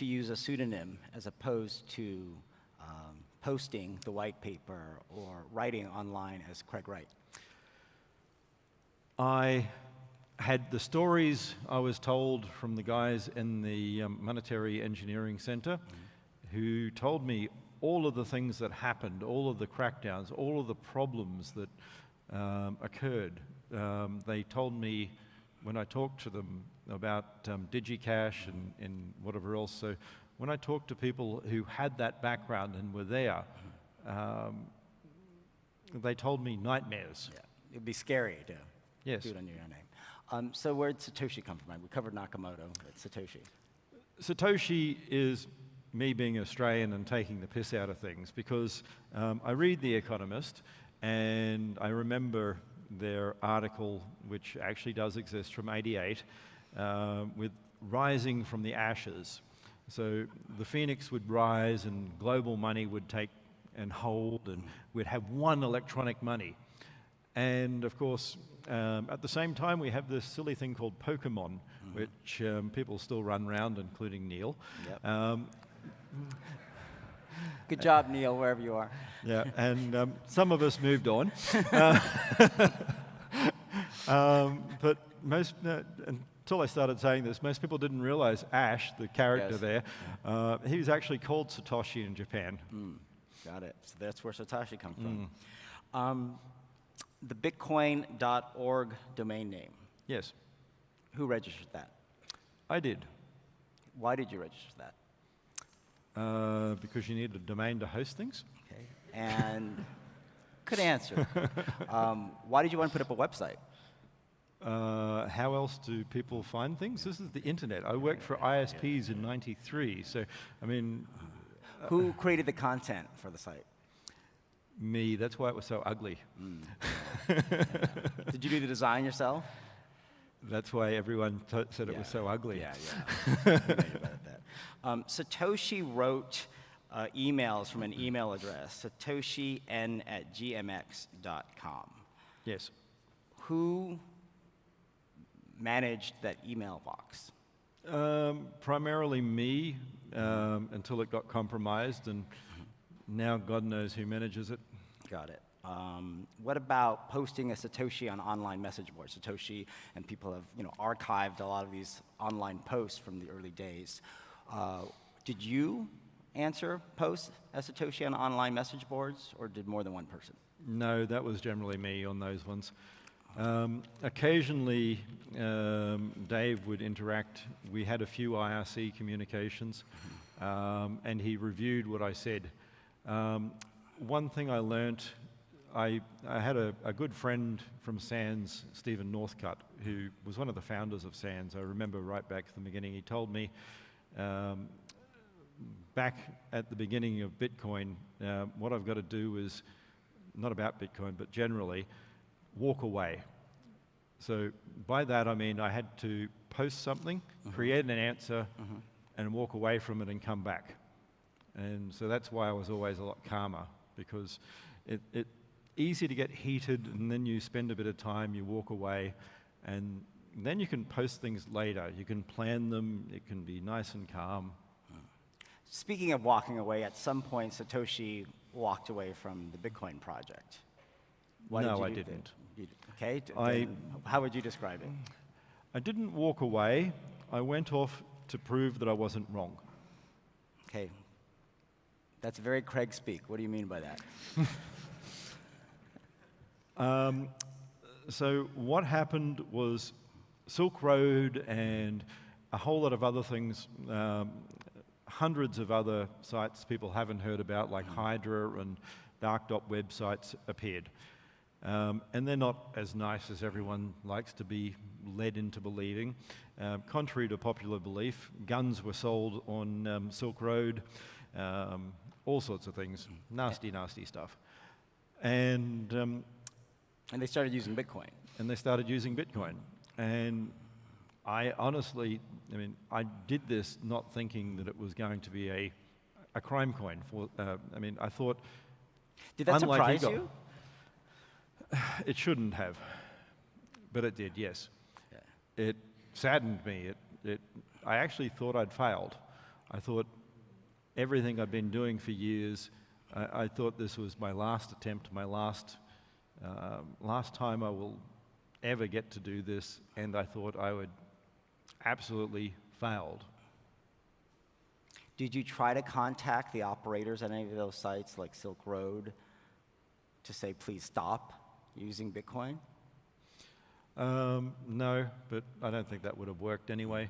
to use a pseudonym as opposed to posting the white paper or writing online as Craig Wright? I had the stories I was told from the guys in the Monetary Engineering Center who told me all of the things that happened, all of the crackdowns, all of the problems that occurred. They told me when I talked to them about DigiCash and whatever else. So when I talked to people who had that background and were there, they told me nightmares. Yeah. It'd be scary to Yes. do it under your own name. So where did Satoshi come from? We covered Nakamoto, but Satoshi. Satoshi is me being Australian and taking the piss out of things, because I read The Economist and I remember their article, which actually does exist, from '88, with rising from the ashes. So the phoenix would rise and global money would take and hold, and we'd have one electronic money. And of course, at the same time, we have this silly thing called Pokemon, which people still run around, including Neil. Yep. Good job, Neil, wherever you are. Yeah, and some of us moved on. But most, until I started saying this, most people didn't realize Ash, the character there, he was actually called Satoshi in Japan. Got it. So that's where Satoshi comes from. The Bitcoin.org domain name. Yes. Who registered that? I did. Why did you register that? Because you need a domain to host things. Okay. And good answer. Why did you want to put up a website? How else do people find things? This is the internet. I worked for ISPs in '93, so I mean. Who created the content for the site? Me. That's why it was so ugly. Did you do the design yourself? That's why everyone said it was so ugly. Yeah. I know about that. Satoshi wrote emails from an email address, satoshien@gmx.com. Yes. Who managed that email box? Primarily me, until it got compromised, and now God knows who manages it. Got it. What about posting a Satoshi on online message boards? Satoshi and people have archived a lot of these online posts from the early days. Did you answer posts as Satoshi on online message boards, or did more than one person? No, that was generally me on those ones. Occasionally, Dave would interact. We had a few IRC communications, and he reviewed what I said. One thing I learnt, I had a good friend from SANS, Stephen Northcutt, who was one of the founders of SANS. I remember right back at the beginning, he told me, back at the beginning of Bitcoin, what I've got to do is, not about Bitcoin, but generally, walk away. So by that I mean I had to post something, create an answer, and walk away from it and come back. And so that's why I was always a lot calmer, because it's easy to get heated, and then you spend a bit of time, you walk away, and then you can post things later. You can plan them, it can be nice and calm. Speaking of walking away, at some point Satoshi walked away from the Bitcoin project. Why No, did I you didn't. Okay, how would you describe it? I didn't walk away. I went off to prove that I wasn't wrong. Okay, that's very Craig speak. What do you mean by that? So what happened was Silk Road and a whole lot of other things, hundreds of other sites people haven't heard about, like Hydra and dark dot websites appeared. And they're not as nice as everyone likes to be led into believing. Contrary to popular belief, guns were sold on Silk Road, all sorts of things, nasty, nasty stuff. And they started using Bitcoin. And they started using Bitcoin. And I honestly, I did this not thinking that it was going to be a crime coin. I thought... Did that surprise you? It shouldn't have, but it did, yes. Yeah. It saddened me. I actually thought I'd failed. I thought everything I'd been doing for years, I thought this was my last attempt, my last time I will ever get to do this, and I thought I would absolutely failed. Did you try to contact the operators on any of those sites, like Silk Road, to say, please stop using Bitcoin? No, but I don't think that would have worked anyway.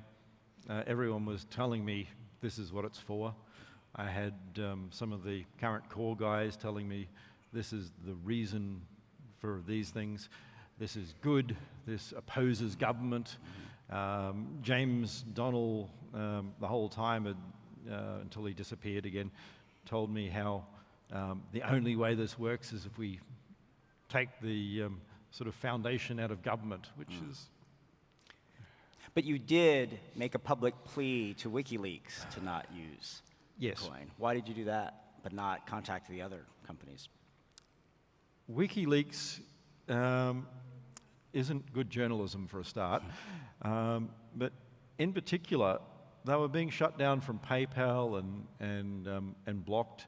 Everyone was telling me this is what it's for. I had some of the current core guys telling me this is the reason for these things. This is good. This opposes government. James Donnell, the whole time, until he disappeared again, told me how the only way this works is if we take the sort of foundation out of government, which is... But you did make a public plea to WikiLeaks to not use Yes. Bitcoin. Why did you do that, but not contact the other companies? WikiLeaks isn't good journalism for a start, but in particular, they were being shut down from PayPal and blocked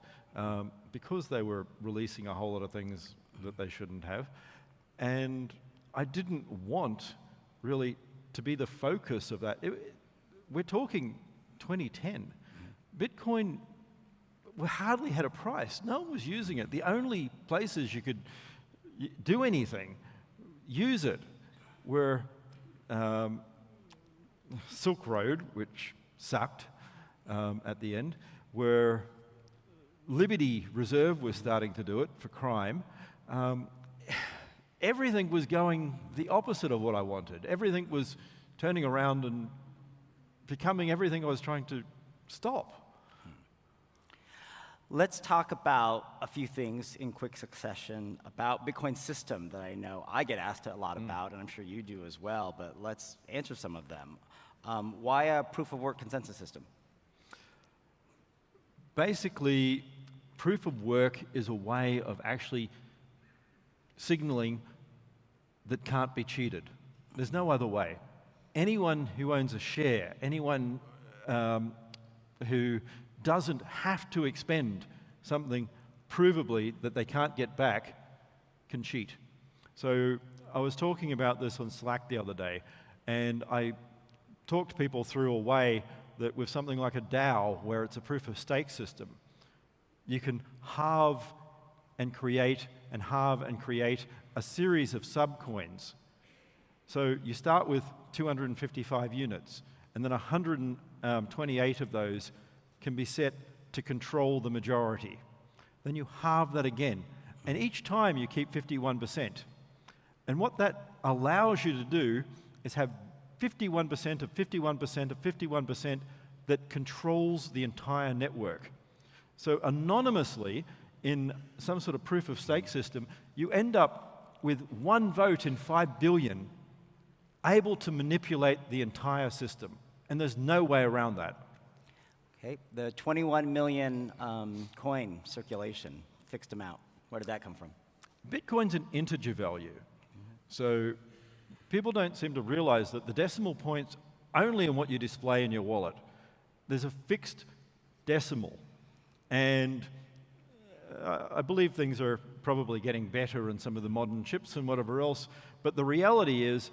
because they were releasing a whole lot of things that they shouldn't have. And I didn't want really to be the focus of that. We're talking 2010. Bitcoin hardly had a price. No one was using it. The only places you could do anything, use it, were Silk Road, which sucked at the end, where Liberty Reserve was starting to do it for crime. Everything was going the opposite of what I wanted. Everything was turning around and becoming everything I was trying to stop. Let's talk about a few things in quick succession about Bitcoin's system that I know I get asked a lot about, and I'm sure you do as well, but let's answer some of them. Why a proof-of-work consensus system? Basically, proof of work is a way of actually signaling that can't be cheated. There's no other way. Anyone who owns a share, anyone who doesn't have to expend something provably that they can't get back can cheat. So I was talking about this on Slack the other day, and I talked people through a way that with something like a DAO, where it's a proof of stake system, you can halve and create a series of subcoins. So you start with 255 units, and then 128 of those can be set to control the majority. Then you halve that again, and each time you keep 51%. And what that allows you to do is have 51% of 51% of 51% that controls the entire network. So anonymously, in some sort of proof of stake system, you end up with one vote in 5 billion able to manipulate the entire system. And there's no way around that. Okay, the 21 million coin circulation, fixed amount, where did that come from? Bitcoin's an integer value. So people don't seem to realize that the decimal point's only in what you display in your wallet. There's a fixed decimal. And I believe things are probably getting better in some of the modern chips and whatever else, but the reality is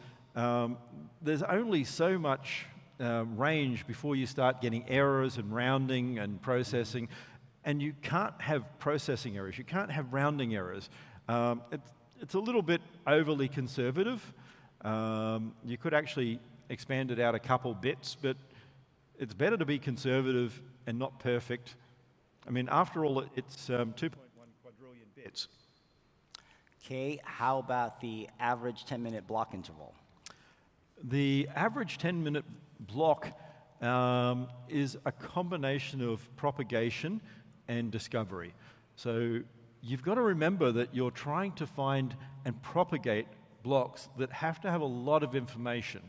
there's only so much range before you start getting errors and rounding and processing, and you can't have processing errors, you can't have rounding errors. It's a little bit overly conservative. You could actually expand it out a couple bits, but it's better to be conservative and not perfect. I mean, after all, it's 2.1 quadrillion bits. Okay, how about the average 10-minute block interval? The average 10-minute block is a combination of propagation and discovery. So you've got to remember that you're trying to find and propagate blocks that have to have a lot of information.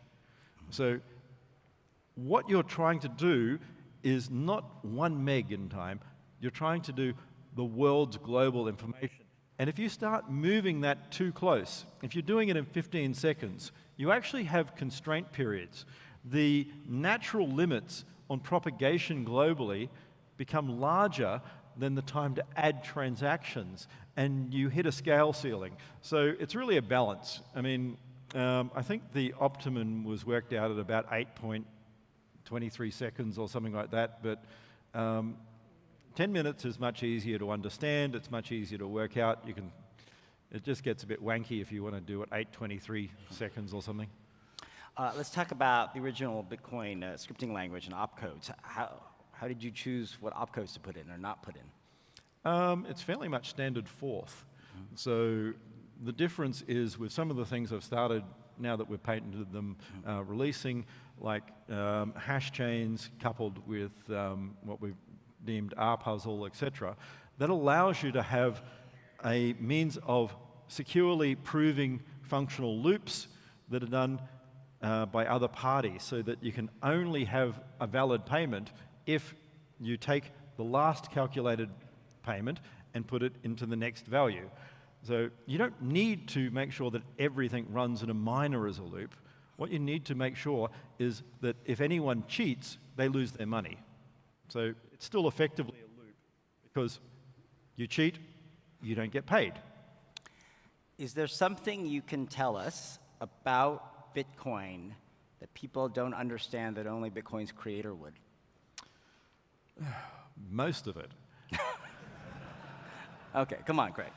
So what you're trying to do is not 1 meg in time, you're trying to do the world's global information. And if you start moving that too close, if you're doing it in 15 seconds, you actually have constraint periods. The natural limits on propagation globally become larger than the time to add transactions, and you hit a scale ceiling. So it's really a balance. I mean, I think the optimum was worked out at about 8.23 seconds or something like that, but 10 minutes is much easier to understand, it's much easier to work out. It just gets a bit wanky if you want to do it 8.23 seconds or something. Let's talk about the original Bitcoin scripting language and opcodes. How did you choose what opcodes to put in or not put in? It's fairly much standard forth. So the difference is with some of the things I've started, now that we've patented them, releasing, like hash chains coupled with what we've deemed R-puzzle, etc., that allows you to have a means of securely proving functional loops that are done by other parties, so that you can only have a valid payment if you take the last calculated payment and put it into the next value. So you don't need to make sure that everything runs in a miner as a loop. What you need to make sure is that if anyone cheats, they lose their money. So it's still effectively a loop, because you cheat, you don't get paid. Is there something you can tell us about Bitcoin that people don't understand that only Bitcoin's creator would? Most of it. Okay, come on, Craig.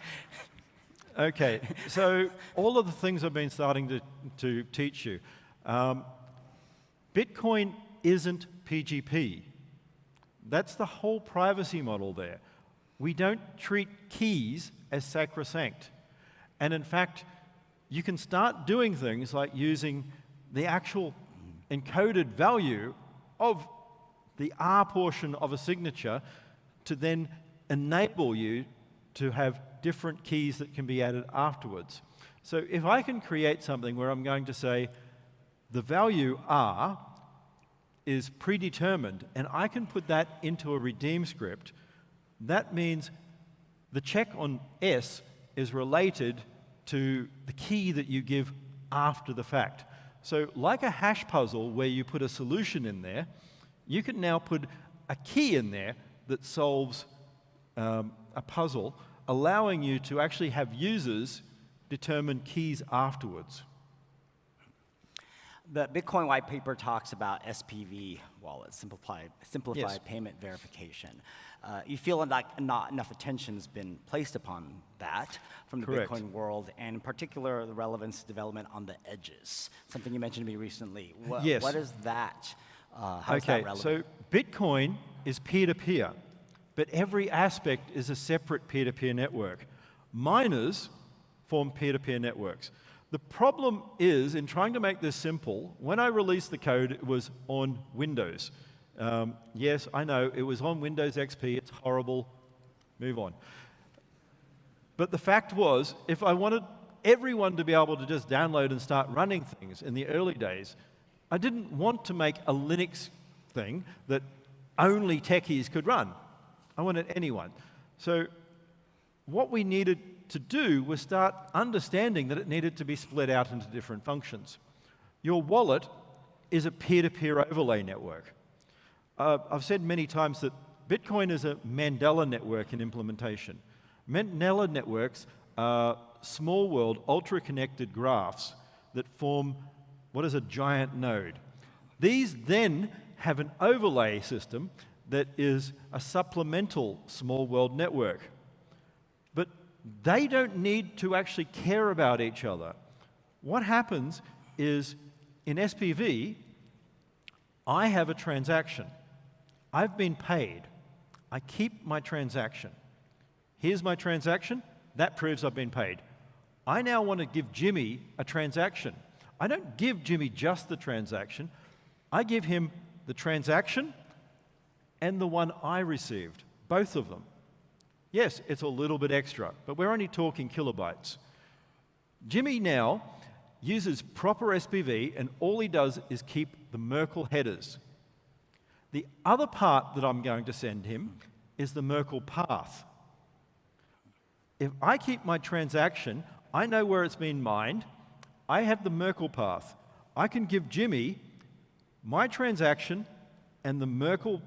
Okay, so all of the things I've been starting to teach you. Bitcoin isn't PGP. That's the whole privacy model there. We don't treat keys as sacrosanct. And in fact, you can start doing things like using the actual encoded value of the R portion of a signature to then enable you to have different keys that can be added afterwards. So if I can create something where I'm going to say the value R is predetermined, and I can put that into a redeem script, that means the check on S is related to the key that you give after the fact. So like a hash puzzle where you put a solution in there, you can now put a key in there that solves a puzzle, allowing you to actually have users determine keys afterwards. The Bitcoin white paper talks about SPV wallets, simplified Yes. payment verification. You feel like not enough attention has been placed upon that from the Correct. Bitcoin world, and in particular, the relevance development on the edges, something you mentioned to me recently. Yes. What is that? How is that relevant? So Bitcoin is peer-to-peer, but every aspect is a separate peer-to-peer network. Miners form peer-to-peer networks. The problem is, in trying to make this simple, when I released the code, it was on Windows. Yes, I know, it was on Windows XP, it's horrible, move on. But the fact was, if I wanted everyone to be able to just download and start running things in the early days, I didn't want to make a Linux thing that only techies could run. I wanted anyone. So what we needed to do was start understanding that it needed to be split out into different functions. Your wallet is a peer-to-peer overlay network. I've said many times that Bitcoin is a Mandela network in implementation. Mandela networks are small world, ultra-connected graphs that form what is a giant node. These then have an overlay system that is a supplemental small world network. But they don't need to actually care about each other. What happens is, in SPV, I have a transaction. I've been paid. I keep my transaction. Here's my transaction. That proves I've been paid. I now want to give Jimmy a transaction. I don't give Jimmy just the transaction. I give him the transaction and the one I received, both of them. Yes, it's a little bit extra, but we're only talking kilobytes. Jimmy now uses proper SPV, and all he does is keep the Merkle headers. The other part that I'm going to send him is the Merkle path. If I keep my transaction, I know where it's been mined. I have the Merkle path. I can give Jimmy my transaction And the Merkel